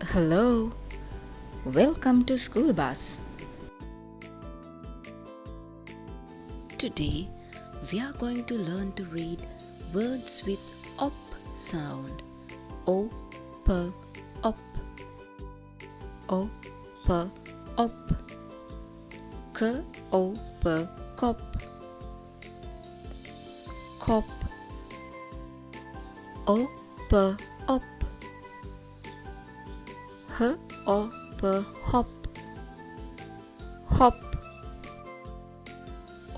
Hello, welcome to School Bus. Today we are going to learn to read words with op sound. O, p, op. O, p, op. K, o, p, cop. Cop. O, p, op. H, o, p, hop. Hop.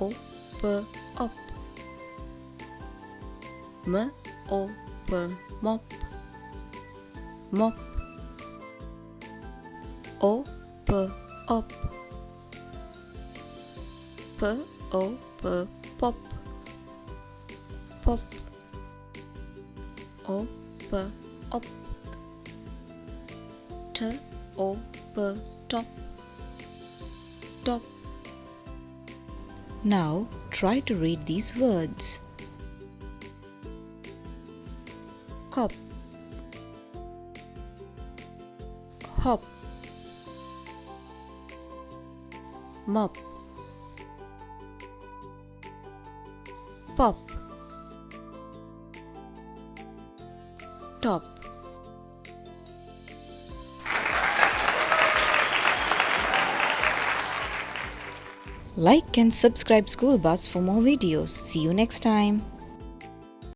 O, p, op. M, o, p, mop. Mop. O, p, op. P, o, p, pop. Pop. O, p, op. T, o, p, top. Top. Now try to read these words. Cop. Hop. Mop. Pop. Top. Like and subscribe School Bus for more videos. See you next time.